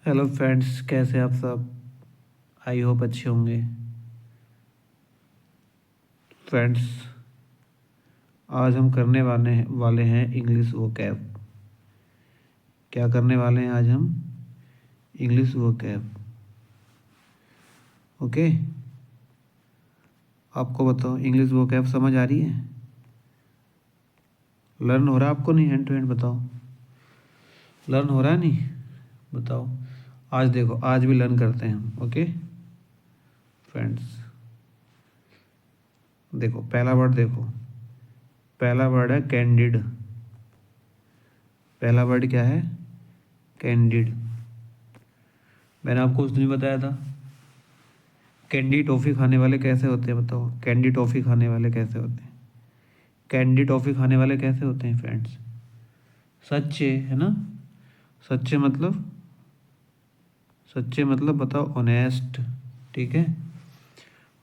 Hello friends, कैसे आप सब। आई होप अच्छे होंगे। फ्रेंड्स, आज हम करने वाले हैं इंग्लिश वोकैब। क्या करने वाले हैं आज हम? English vocab. ओके, आपको बताओ, इंग्लिश वोकैब समझ आ रही है? लर्न हो रहा है आपको? नहीं, हैंड टू हैंड बताओ। लर्न हो रहा है? नहीं बताओ। आज देखो, आज भी लर्न करते हैं हम। ओके फ्रेंड्स, देखो पहला वर्ड देखो। पहला वर्ड है कैंडिड। पहला वर्ड क्या है? कैंडिड। मैंने आपको उस दिन बताया था, कैंडी टॉफ़ी खाने वाले कैसे होते हैं? बताओ, कैंडी टॉफ़ी खाने वाले कैसे होते हैं? कैंडी टॉफ़ी खाने वाले कैसे होते हैं फ्रेंड्स? सच्चे, है ना? सच्चे मतलब, सच्चे मतलब बताओ, ऑनेस्ट। ठीक है,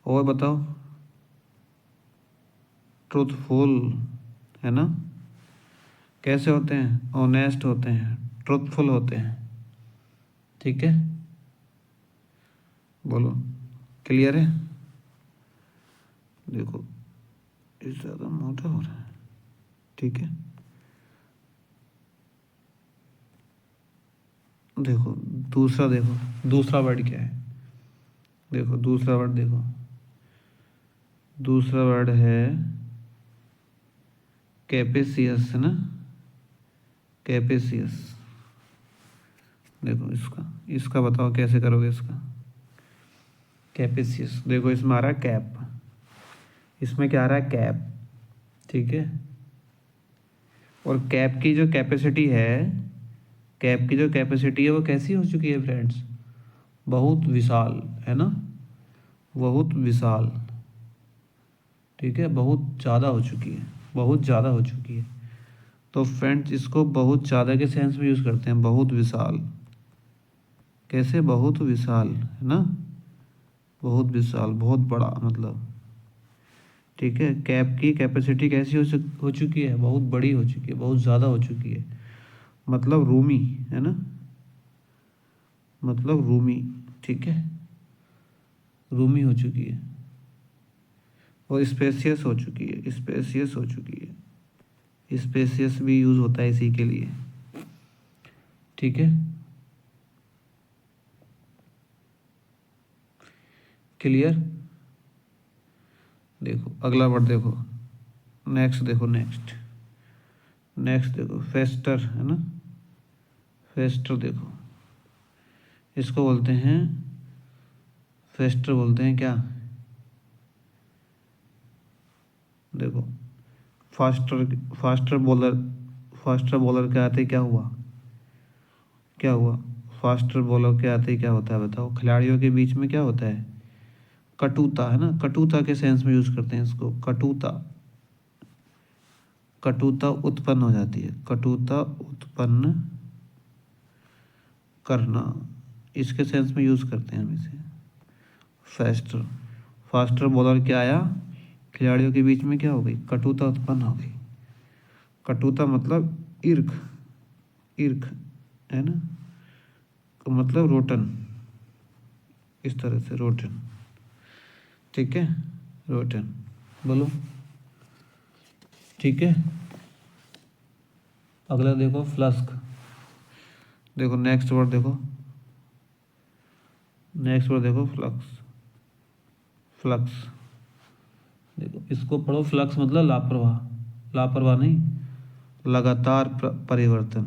और बताओ, ट्रूथफुल, है ना? कैसे होते हैं? ऑनेस्ट होते हैं, ट्रूथफुल होते हैं। ठीक है, बोलो, क्लियर है? देखो, ये ज़्यादा मोटा हो रहा है। ठीक है, देखो दूसरा, देखो दूसरा वर्ड क्या है। देखो दूसरा वर्ड देखो। दूसरा वर्ड है कैपेसियस, है ना? कैपेसियस। देखो इसका इसका बताओ कैसे करोगे इसका। कैपेसियस, देखो इसमें आ रहा है कैप। इसमें क्या आ रहा है? कैप। ठीक है, और कैप की जो कैपेसिटी है, कैप की जो कैपेसिटी है वो कैसी हो चुकी है फ्रेंड्स? बहुत विशाल, है ना? बहुत विशाल। ठीक है, बहुत ज़्यादा हो चुकी है, बहुत ज़्यादा हो चुकी है। तो फ्रेंड्स, इसको बहुत ज़्यादा के सेंस में यूज़ करते हैं, बहुत विशाल। कैसे? बहुत विशाल, है ना? बहुत विशाल, बहुत बड़ा मतलब। ठीक है, कैप की कैपेसिटी कैसी हो चुकी है? बहुत बड़ी हो चुकी है, बहुत ज़्यादा हो चुकी है। मतलब रूमी, है ना? मतलब रूमी। ठीक है, रूमी हो चुकी है, और स्पेसियस हो चुकी है, स्पेसियस हो चुकी है। स्पेसियस भी यूज़ होता है इसी के लिए। ठीक है, क्लियर? देखो अगला वर्ड देखो। नेक्स्ट देखो, नेक्स्ट। नेक्स्ट देखो, फेस्टर, है ना? फेस्टर देखो, इसको बोलते हैं, फेस्टर बोलते हैं क्या? देखो, faster, faster bowler, faster bowler के आते क्या हुआ? क्या हुआ? फास्टर बॉलर के आते क्या होता है बताओ? खिलाड़ियों के बीच में क्या होता है? कटुता, है ना? कटुता के सेंस में यूज़ करते हैं इसको, कटुता। कटुता उत्पन्न हो जाती है, कटुता उत्पन्न करना, इसके सेंस में यूज़ करते हैं हम इसे। फास्टर, फास्टर बॉलर क्या आया? खिलाड़ियों के बीच में क्या हो गई? कटुता उत्पन्न हो गई। कटुता मतलब ईर्ख, ईर्ख, है ना? तो मतलब रोटन, इस तरह से रोटन। ठीक है, रोटन, बोलो। ठीक है, अगला देखो, फ्लस्क। देखो नेक्स्ट वर्ड देखो, नेक्स्ट वर्ड देखो, फ्लक्स। फ्लक्स, देखो इसको पढ़ो, फ्लक्स मतलब लापरवाह, लापरवाह नहीं, लगातार परिवर्तन,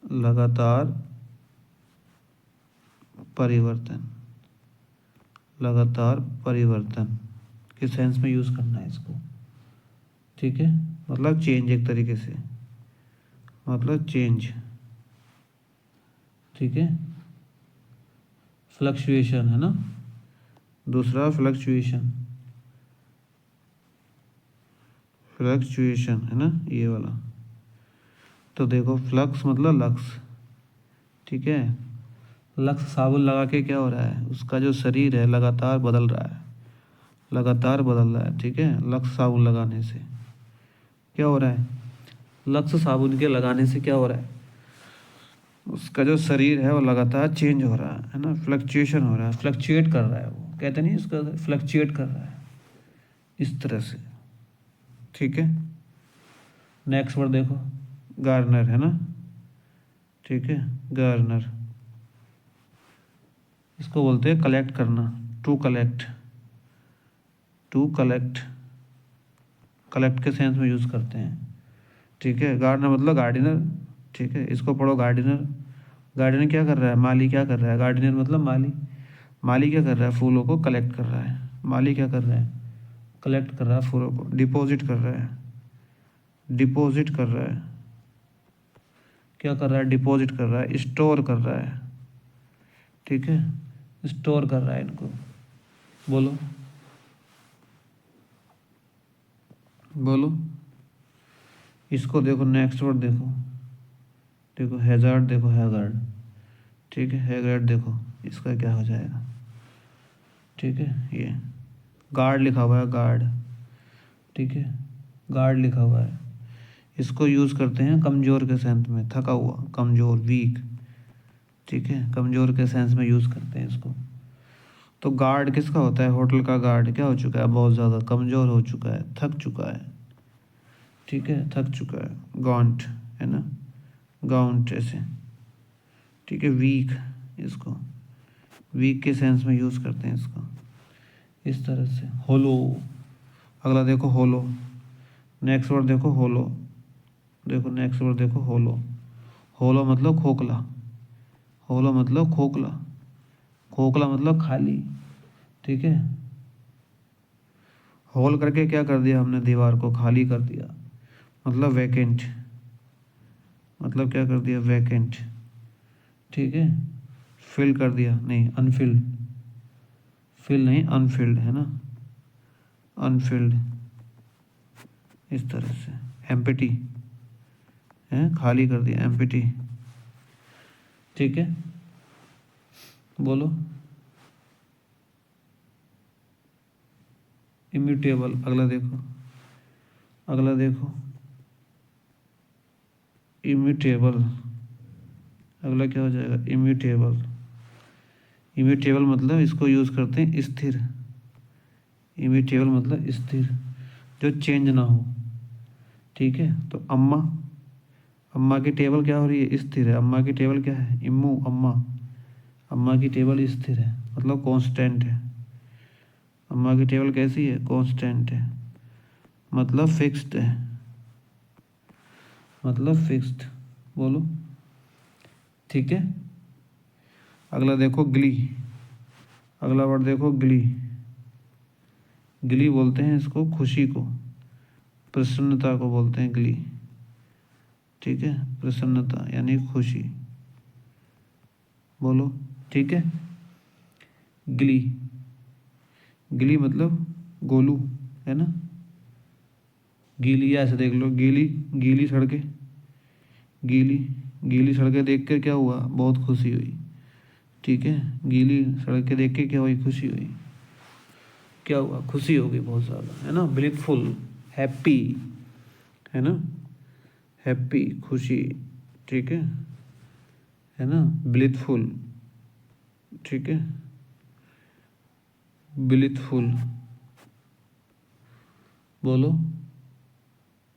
लगातार परिवर्तन, लगातार परिवर्तन के सेंस में यूज़ करना है इसको। ठीक है, मतलब चेंज, एक तरीके से मतलब चेंज। ठीक है, फ्लक्चुएशन, है ना? दूसरा फ्लक्चुएशन, फ्लक्चुएशन, है ना, ये वाला। तो देखो, फ्लक्स मतलब लक्स। ठीक है, लक्स साबुन लगा के क्या हो रहा है? उसका जो शरीर है लगातार बदल रहा है, लगातार बदल रहा है। ठीक है, लक्स साबुन लगाने से क्या हो रहा है? लक्स साबुन के लगाने से क्या हो रहा है? उसका जो शरीर है वो लगातार चेंज हो रहा है ना, फ्लक्चुएशन हो रहा है, फ्लक्चुएट कर रहा है, वो कहते नहीं उसका फ्लक्चुएट कर रहा है इस तरह से। ठीक है, नेक्स्ट वर्ड देखो, गार्नर है ना। ठीक है, गार्नर, इसको बोलते हैं कलेक्ट करना, to collect, to collect, collect के सेंस में यूज़ करते हैं। ठीक है, गार्डनर मतलब गार्डनर। ठीक है, इसको पढ़ो गार्डनर। गार्डनर क्या कर रहा है, माली क्या कर रहा है, गार्डनर मतलब माली। माली क्या कर रहा है, फूलों को कलेक्ट कर रहा है। माली क्या कर रहा है, कलेक्ट कर रहा है फूलों को, डिपॉजिट कर रहा है, डिपॉजिट कर रहा है, क्या कर रहा है, डिपॉजिट कर रहा है, स्टोर कर रहा है। ठीक है, स्टोर कर रहा है इनको। बोलो बोलो, इसको देखो, नेक्स्ट वर्ड देखो, देखो हैजार्ड, देखो हैजार्ड। ठीक है, हैजार्ड देखो इसका क्या हो जाएगा। ठीक है, ये गार्ड लिखा हुआ है, गार्ड। ठीक है, गार्ड लिखा हुआ है, इसको यूज़ करते हैं कमज़ोर के सेंस में, थका हुआ, कमज़ोर, वीक। ठीक है, कमज़ोर के सेंस में यूज़ करते हैं इसको। तो गार्ड किसका होता है, होटल का गार्ड क्या हो चुका है, बहुत ज़्यादा कमज़ोर हो चुका है, थक चुका है। ठीक है, थक चुका है, गॉन्ट है ना, गाउंट ऐसे। ठीक है, वीक, इसको वीक के सेंस में यूज़ करते हैं इसको इस तरह से। होलो, अगला देखो होलो, नेक्स्ट वर्ड देखो होलो, देखो नेक्स्ट वर्ड देखो होलो। होलो मतलब खोखला, होलो मतलब खोखला, खोखला मतलब खाली। ठीक है, होल करके क्या कर दिया हमने, दीवार को खाली कर दिया, मतलब वैकेंट, मतलब क्या कर दिया, वैकेंट। ठीक है, फिल कर दिया, नहीं अनफिल्ड, फिल नहीं अनफिल्ड है ना, अनफिल्ड इस तरह से। एम्प्टी है, खाली कर दिया, एम्प्टी। ठीक है, बोलो इम्यूटेबल, अगला देखो, अगला देखो इम्यूटेबल, अगला क्या हो जाएगा, इम्यूटेबल। इम्यूटेबल मतलब इसको यूज़ करते हैं स्थिर, इम्यूटेबल मतलब स्थिर, जो चेंज ना हो। ठीक है, तो अम्मा, अम्मा की टेबल क्या हो रही है, स्थिर है। अम्मा की टेबल क्या है, इम्मू, अम्मा, अम्मा की टेबल स्थिर है, मतलब कांस्टेंट है। अम्मा की टेबल कैसी है, कांस्टेंट है, मतलब फिक्स्ड है, मतलब फिक्स्ड। बोलो। ठीक है, अगला देखो ग्ली, अगला वर्ड देखो ग्ली। ग्ली बोलते हैं इसको खुशी को, प्रसन्नता को बोलते हैं ग्ली। ठीक है, प्रसन्नता यानी खुशी। बोलो। ठीक है, ग्ली, गिली मतलब गोलू है ना, गीली, ऐसे देख लो, गीली, गीली सड़कें, गीली, गीली सड़कें देख कर क्या हुआ, बहुत खुशी हुई। ठीक है, गीली सड़कें देख के क्या हुई, खुशी हुई, क्या हुआ, खुशी होगी बहुत ज़्यादा है ना, ब्लिसफुल, हैप्पी है ना, हैप्पी खुशी। ठीक है ना, ब्लिसफुल। ठीक है, ब्लिसफुल, बोलो।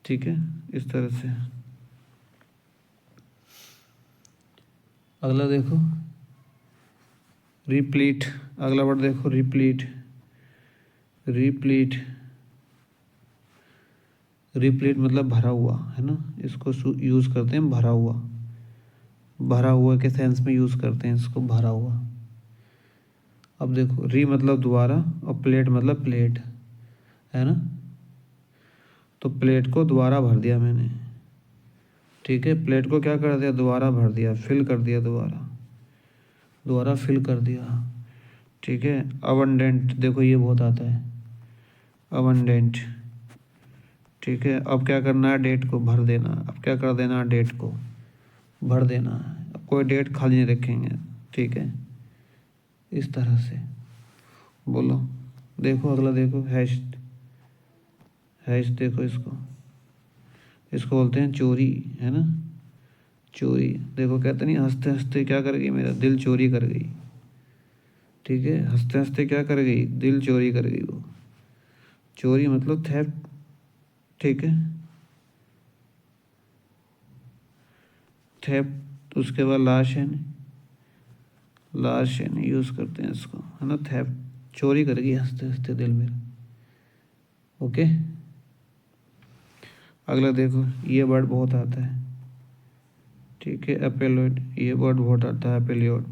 ठीक है, इस तरह से। अगला देखो रिप्लीट, अगला वर्ड देखो रिप्लीट, रिप्लीट, रिप्लीट मतलब भरा हुआ है ना, इसको यूज़ करते हैं भरा हुआ, भरा हुआ के सेंस में यूज़ करते हैं इसको, भरा हुआ। अब देखो री मतलब दोबारा, और प्लेट मतलब प्लेट है ना, तो प्लेट को दोबारा भर दिया मैंने। ठीक है, प्लेट को क्या कर दिया, दोबारा भर दिया, फिल कर दिया, दोबारा, दोबारा फिल कर दिया। ठीक है, अबंडेंट, देखो ये बहुत आता है, अबंडेंट। ठीक है, अब क्या करना है, डेट को भर देना, अब क्या कर देना, डेट को भर देना है, अब कोई डेट खाली नहीं रखेंगे। ठीक है, इस तरह से। बोलो। देखो अगला देखो हैश, हैश देखो इसको, इसको बोलते हैं चोरी है ना, चोरी, देखो कहते नहीं हंसते हंसते क्या कर गई, मेरा दिल चोरी कर गई। ठीक है, हंसते हंसते क्या कर गई, दिल चोरी कर गई वो। चोरी मतलब थेफ्ट। ठीक है, थेफ्ट। उसके बाद लाशन, लाशन यूज़ करते हैं इसको, है ना। थेफ्ट, चोरी कर गई हंसते हंसते दिल मेरा। ओके, अगला देखो, ये वर्ड बहुत आता है। ठीक है, एपेलोइड, ये वर्ड बहुत आता है एपेलियोड।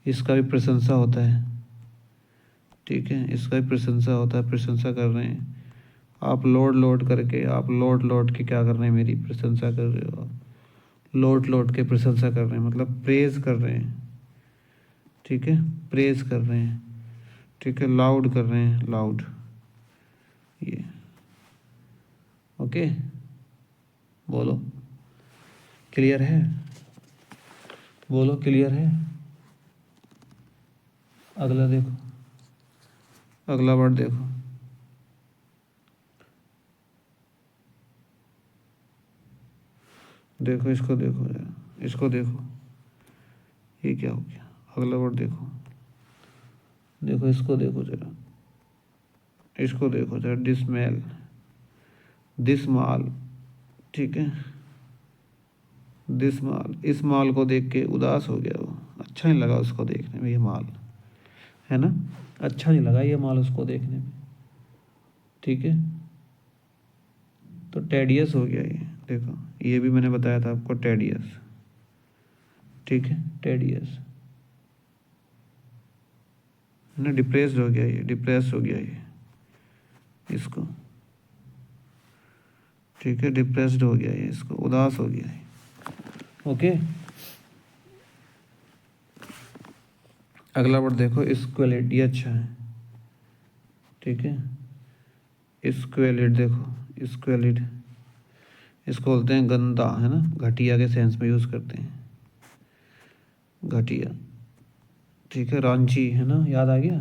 इसका भी प्रशंसा होता है। ठीक है, इसका भी प्रशंसा होता है, प्रशंसा कर रहे हैं आप, लोड लोड करके, आप लोड लोड के क्या कर रहे हैं, मेरी प्रशंसा कर रहे हो आप। लोड लोड के प्रशंसा कर रहे हैं मतलब प्रेज कर रहे हैं। ठीक है, प्रेज कर रहे हैं। ठीक है, लाउड कर रहे हैं, लाउड। ये ओके, बोलो क्लियर है, बोलो क्लियर है। अगला देखो, अगला वर्ड देखो। देखो इसको, देखो जरा इसको देखो, ये क्या हो गया। अगला वर्ड देखो, देखो इसको देखो जरा, इसको देखो जरा, डिसमेल, दिसमाल। ठीक है, दिसमाल, इस माल को देख के उदास हो गया वो, अच्छा नहीं लगा उसको देखने में ये माल, है ना। अच्छा नहीं लगा ये माल उसको देखने में। ठीक है, तो टेडियस हो गया ये। देखो, ये भी मैंने बताया था आपको, टेडियस। ठीक है, टेडियस, है ना। डिप्रेस्ड हो गया ये, डिप्रेस हो गया ये इसको। ठीक है, डिप्रेस्ड हो गया ये इसको, उदास हो गया ये। ओके, अगला वर्ड देखो, स्क्वेलिड, ये अच्छा है। ठीक है, स्क्वेलिड, देखो स्क्वेलिड, इसको बोलते हैं गंदा, है ना, घटिया के सेंस में यूज़ करते हैं, घटिया। ठीक है, रांची, है ना, याद आ गया,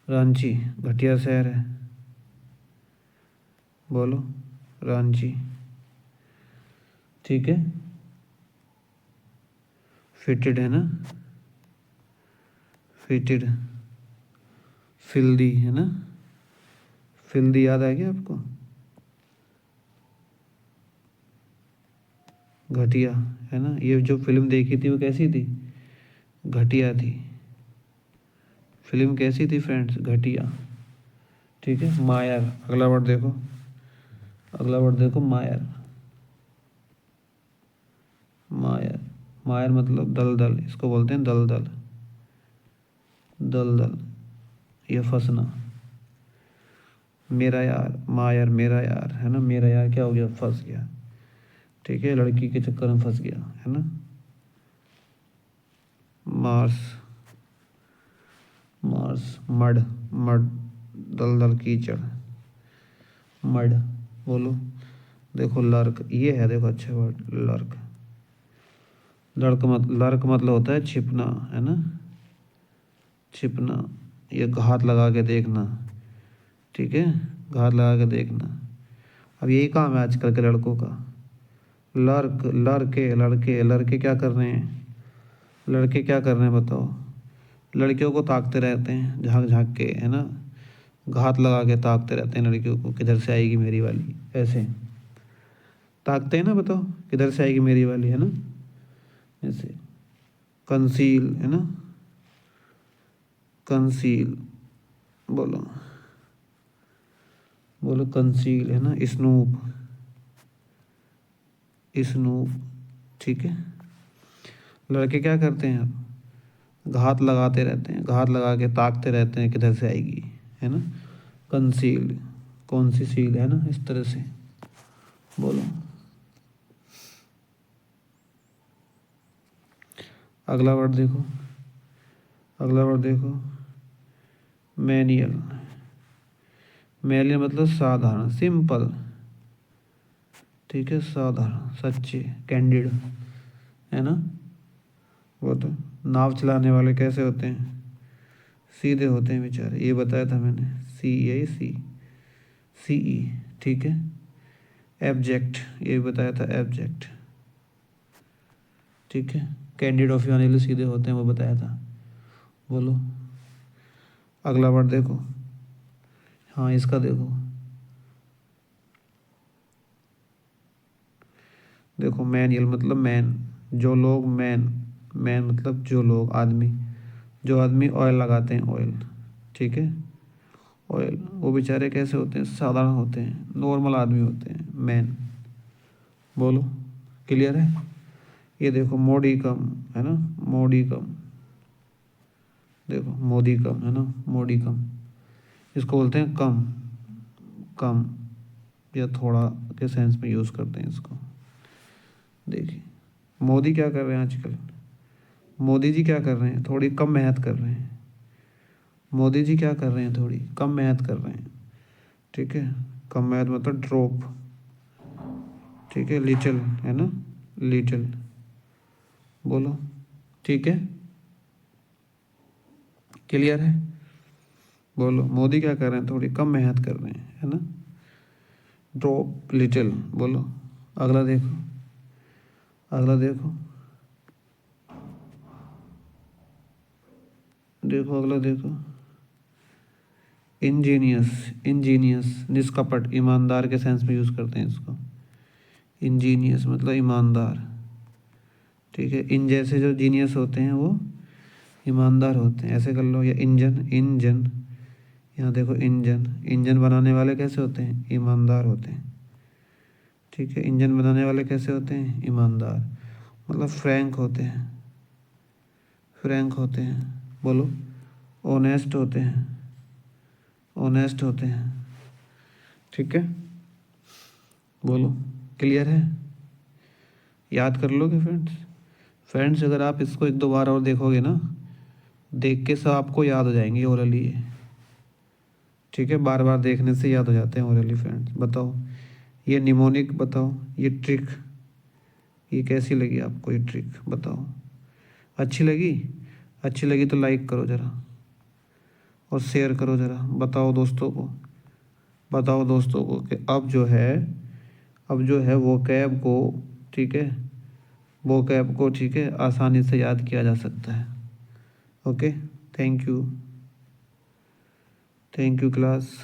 रांची घटिया शहर है, बोलो रांची। ठीक है, फिटेड, है ना, फिटेड। फिल्दी, है ना, फिल्दी याद आ गया आपको, घटिया, है ना। ये जो फिल्म देखी थी वो कैसी थी, घटिया थी। फिल्म कैसी थी फ्रेंड्स, घटिया। ठीक है, मायर, अगला वर्ड देखो, अगला वर्ड देखो, मायर। मायर, मायर मतलब दलदल, इसको बोलते हैं दलदल, दलदल, ये फंसना। मेरा यार, मायर मेरा यार, है ना, मेरा यार क्या हो गया, फंस गया। ठीक है, लड़की के चक्कर में फंस गया, है ना। मार्स, मार्स, मड, मड, दलदल, कीचड़, मड। बोलो, देखो लर्क, ये है, देखो अच्छा वर्ड, लर्क। लर्क मतलब होता है छिपना, है ना, छिपना, ये घात लगा के देखना। ठीक है, घात लगा के देखना। अब यही काम है आजकल के लड़कों का, लर्क, लड़के लड़के लड़के क्या कर रहे हैं, लड़के क्या कर रहे हैं बताओ, लड़कियों को ताकते रहते हैं झांक झांक के, है ना, घात लगा के ताकते रहते हैं लड़कियों को, किधर से आएगी मेरी वाली, ऐसे ताकते हैं ना, बताओ किधर से आएगी मेरी वाली, है ना, ऐसे। कंसील, है ना, कंसील, बोलो, बोलो कंसील, है ना, स्नूप, स्नूप। ठीक है, लड़के क्या करते हैं अब, घात लगाते रहते हैं, घात लगा के ताकते रहते हैं किधर से आएगी, है ना। कंसील, कौन सी सील, है ना, इस तरह से बोलो। अगला वर्ड देखो, अगला वर्ड देखो, मैनुअल। मैनुअल मतलब साधारण, सिंपल। ठीक है, साधारण, सच्चे, कैंडिड, है ना। वो तो नाव चलाने वाले कैसे होते हैं, सीधे होते हैं बेचारे, ये बताया था मैंने, CAC, CE। ठीक है, एब्जेक्ट, ये भी बताया था, एब्जेक्ट। ठीक है, कैंडिड ऑफ वाले सीधे होते हैं, वो बताया था। बोलो अगला वर्ड देखो। हाँ इसका देखो, देखो मैनुअल मतलब मैन, जो लोग मैन, मैन मतलब जो लोग, आदमी, जो आदमी ऑयल लगाते हैं, ऑयल, ठीक है, ऑयल, वो बेचारे कैसे होते हैं, साधारण होते हैं, नॉर्मल आदमी होते हैं, मैन। बोलो क्लियर है। ये देखो मोडिकम है ना, मोडिकम, देखो मोदिकम है ना, मोडिकम, इसको बोलते हैं कम, कम या थोड़ा के सेंस में यूज़ करते हैं इसको। देखिए मोदी क्या कर रहे हैं आजकल, मोदी जी क्या कर रहे हैं, थोड़ी कम मेहनत कर रहे हैं। मोदी जी क्या कर रहे हैं, थोड़ी कम मेहनत कर रहे हैं, ठीक है, कम मेहनत मतलब ड्रॉप, ठीक है, लिटिल है ना, लिटिल। बोलो ठीक है, क्लियर है। बोलो मोदी क्या कर रहे हैं, थोड़ी कम मेहनत कर रहे हैं, है ना, ड्रॉप लिटिल। बोलो अगला देखो, अगला देखो, देखो अगला देखो, इंजीनियस, इंजीनियस निष्कपट, ईमानदार के सेंस में यूज़ करते हैं इसको। इंजीनियस मतलब ईमानदार, ठीक है, इन जैसे जो जीनियस होते हैं वो ईमानदार होते हैं, ऐसे कर लो। या इंजन, इंजन, यहाँ देखो इंजन, इंजन बनाने वाले कैसे होते हैं, ईमानदार होते हैं, ठीक है, इंजन बनाने वाले कैसे होते हैं, ईमानदार, मतलब फ्रैंक होते हैं, फ्रैंक होते हैं। बोलो ऑनेस्ट होते हैं, ऑनेस्ट होते हैं, ठीक है। बोलो क्लियर है, याद कर लोगे फ्रेंड्स। फ्रेंड्स अगर आप इसको एक दो बार और देखोगे ना, देख के सब आपको याद हो जाएंगे ओरली, ठीक है, बार बार देखने से याद हो जाते हैं ओरली फ्रेंड्स। बताओ ये निमोनिक, बताओ ये ट्रिक, ये कैसी लगी आपको, ये ट्रिक बताओ, अच्छी लगी, अच्छी लगी तो लाइक करो ज़रा और शेयर करो ज़रा, बताओ दोस्तों को, बताओ दोस्तों को कि अब जो है, अब जो है वो कैब को, ठीक है, वो कैब को, ठीक है, आसानी से याद किया जा सकता है। Okay, thank you, thank you class.